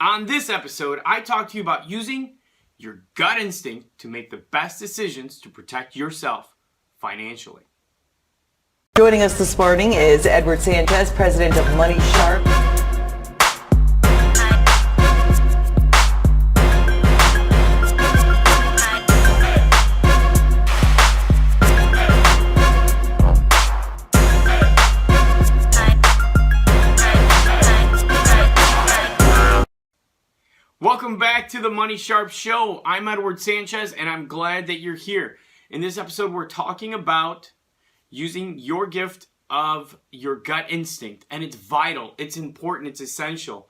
On this episode, I talk to you about using your gut instinct to make the best decisions to protect yourself financially. Joining us this morning is Edward Sanchez, president of Money Sharp. Welcome back to the Money Sharp Show. I'm Edward Sanchez, and I'm glad that you're here. In this episode, we're talking about using your gift of your gut instinct, and it's vital, it's important, it's essential.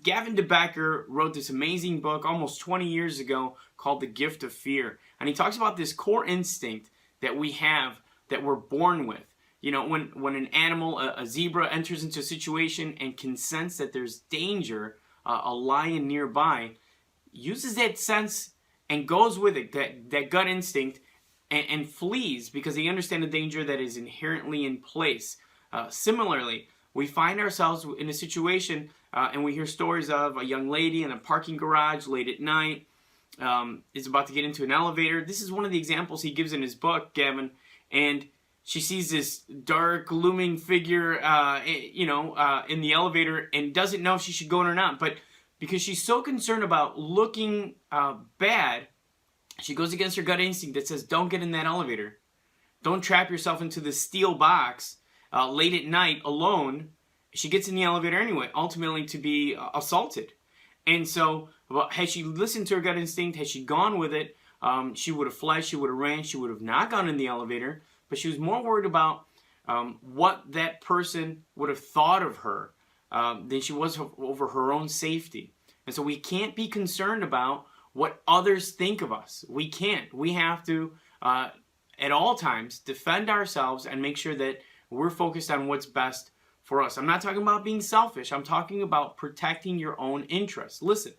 Gavin de Becker wrote this amazing book almost 20 years ago called The Gift of Fear, and he talks about this core instinct that we have, that we're born with. You know, when an animal, a zebra, enters into a situation and can sense that there's danger, a lion nearby, uses that sense and goes with it, that gut instinct, and flees because they understand the danger that is inherently in place. Similarly, we find ourselves in a situation and we hear stories of a young lady in a parking garage late at night, is about to get into an elevator. This is one of the examples he gives in his book, Gavin, and she sees this dark, looming figure, in the elevator and doesn't know if she should go in or not. But because she's so concerned about looking bad, she goes against her gut instinct that says, don't get in that elevator. Don't trap yourself into the steel box late at night alone. She gets in the elevator anyway, ultimately to be assaulted. And so, had she listened to her gut instinct, had she gone with it, she would have fled, she would have ran, she would have not gone in the elevator. But she was more worried about what that person would have thought of her than she was over her own safety. And so we can't be concerned about what others think of us. We can't. We have to, at all times, defend ourselves and make sure that we're focused on what's best for us. I'm not talking about being selfish. I'm talking about protecting your own interests. Listen.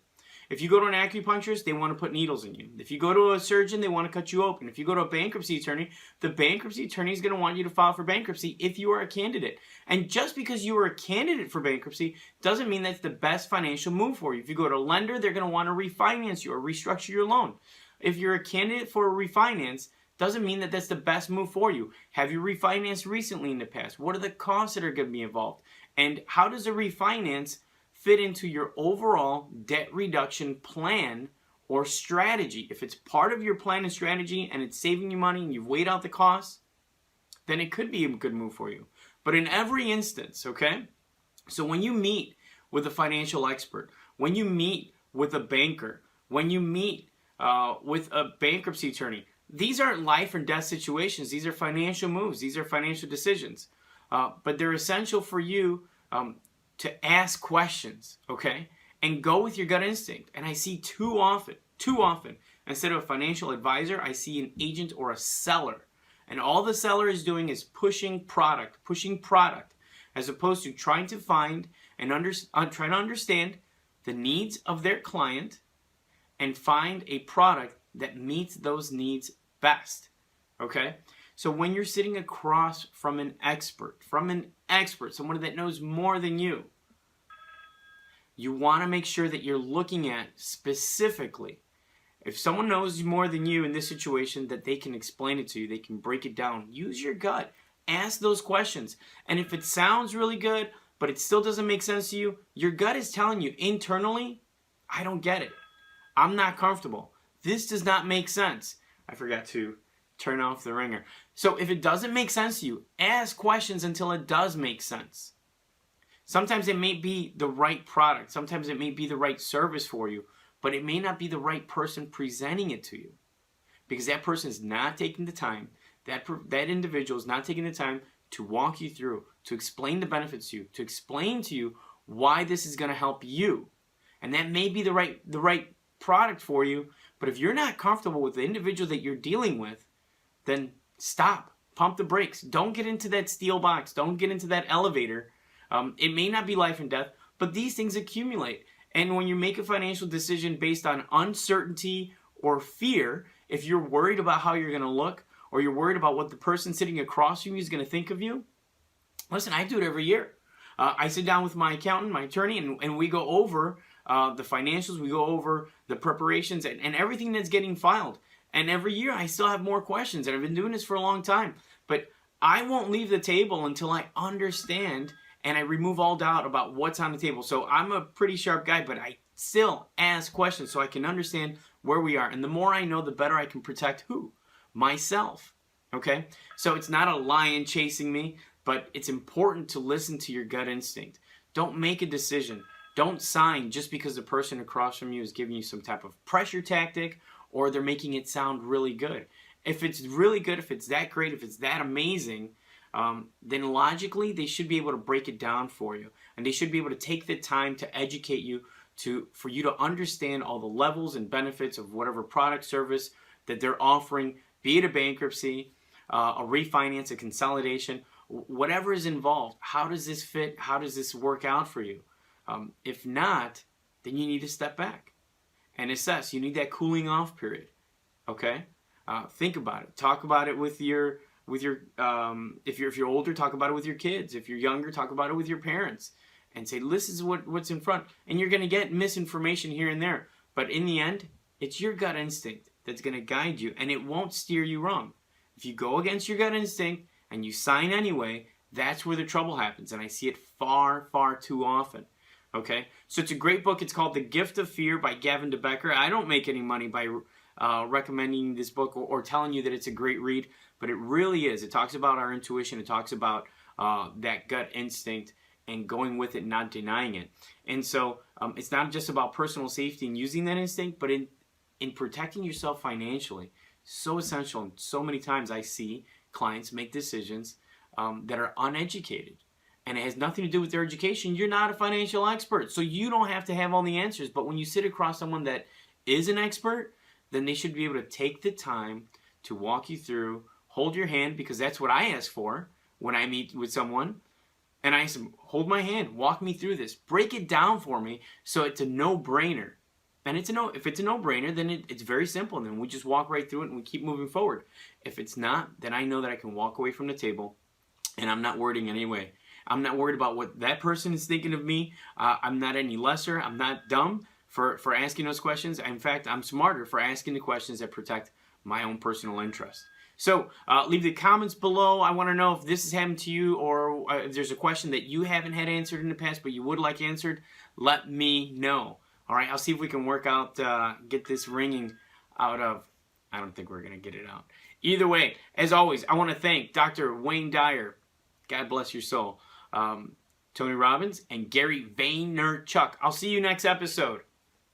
If you go to an acupuncturist, they want to put needles in you. If you go to a surgeon, they want to cut you open. If you go to a bankruptcy attorney, the bankruptcy attorney is going to want you to file for bankruptcy if you are a candidate. And just because you are a candidate for bankruptcy doesn't mean that's the best financial move for you. If you go to a lender, they're going to want to refinance you or restructure your loan. If you're a candidate for a refinance, doesn't mean that that's the best move for you. Have you refinanced recently in the past? What are the costs that are going to be involved? And how does a refinance fit into your overall debt reduction plan or strategy? If it's part of your plan and strategy and it's saving you money and you've weighed out the costs, then it could be a good move for you. But in every instance, okay? So when you meet with a financial expert, when you meet with a banker, when you meet with a bankruptcy attorney, these aren't life or death situations. These are financial moves. These are financial decisions. But they're essential for you to ask questions, okay? And go with your gut instinct. And I see too often, instead of a financial advisor, I see an agent or a seller. And all the seller is doing is pushing product, as opposed to trying to find and trying to understand the needs of their client and find a product that meets those needs best, okay? So when you're sitting across from an expert, someone that knows more than you want to make sure that you're looking at specifically. If someone knows more than you in this situation, that they can explain it to you, they can break it down. Use your gut. Ask those questions. And if it sounds really good, but it still doesn't make sense to you, your gut is telling you internally, I don't get it. I'm not comfortable. This does not make sense. I forgot to turn off the ringer. So if it doesn't make sense to you, ask questions until it does make sense. Sometimes it may be the right product. Sometimes it may be the right service for you, but it may not be the right person presenting it to you because that person is not taking the time, that individual is not taking the time to walk you through, to explain the benefits to you, to explain to you why this is going to help you. And that may be the right product for you, but if you're not comfortable with the individual that you're dealing with, then stop. Pump the brakes. Don't get into that steel box. Don't get into that elevator. It may not be life and death, but these things accumulate. And when you make a financial decision based on uncertainty or fear, if you're worried about how you're going to look, or you're worried about what the person sitting across from you is going to think of you, listen, I do it every year. I sit down with my accountant, my attorney, and we go over the financials. We go over the preparations and everything that's getting filed. And every year I still have more questions, and I've been doing this for a long time. But I won't leave the table until I understand and I remove all doubt about what's on the table. So I'm a pretty sharp guy, but I still ask questions so I can understand where we are. And the more I know, the better I can protect who? Myself. Okay? So it's not a lion chasing me, but it's important to listen to your gut instinct. Don't make a decision. Don't sign just because the person across from you is giving you some type of pressure tactic or they're making it sound really good. If it's really good, if it's that great, if it's that amazing, then logically they should be able to break it down for you. And they should be able to take the time to educate you for you to understand all the levels and benefits of whatever product, service that they're offering, be it a bankruptcy, a refinance, a consolidation, whatever is involved. How does this fit? How does this work out for you? If not, then you need to step back and assess. You need that cooling off period. Okay? Think about it. Talk about it with your if you're older, talk about it with your kids. If you're younger, talk about it with your parents, and say, this is what's in front. And you're going to get misinformation here and there, but in the end, it's your gut instinct that's going to guide you, and it won't steer you wrong. If you go against your gut instinct and you sign anyway, that's where the trouble happens, and I see it far, far too often. Okay, so it's a great book. It's called The Gift of Fear by Gavin DeBecker. I don't make any money by recommending this book or telling you that it's a great read, but it really is. It talks about our intuition. It talks about that gut instinct and going with it, not denying it. And so it's not just about personal safety and using that instinct, but in protecting yourself financially. So essential. And so many times I see clients make decisions that are uneducated. And it has nothing to do with their education. You're not a financial expert, so you don't have to have all the answers. But when you sit across someone that is an expert, then they should be able to take the time to walk you through, hold your hand, because that's what I ask for when I meet with someone. And I ask them, hold my hand, walk me through this, break it down for me so it's a no-brainer. And if it's a no-brainer, then it's very simple. And then we just walk right through it and we keep moving forward. If it's not, then I know that I can walk away from the table and I'm not worried in any way. I'm not worried about what that person is thinking of me. I'm not any lesser. I'm not dumb for asking those questions. In fact, I'm smarter for asking the questions that protect my own personal interest. So leave the comments below. I want to know if this has happened to you, or if there's a question that you haven't had answered in the past but you would like answered. Let me know. All right, I'll see if we can work out, get this ringing out of, I don't think we're going to get it out. Either way, as always, I want to thank Dr. Wayne Dyer. God bless your soul. Tony Robbins and Gary Vaynerchuk. I'll see you next episode.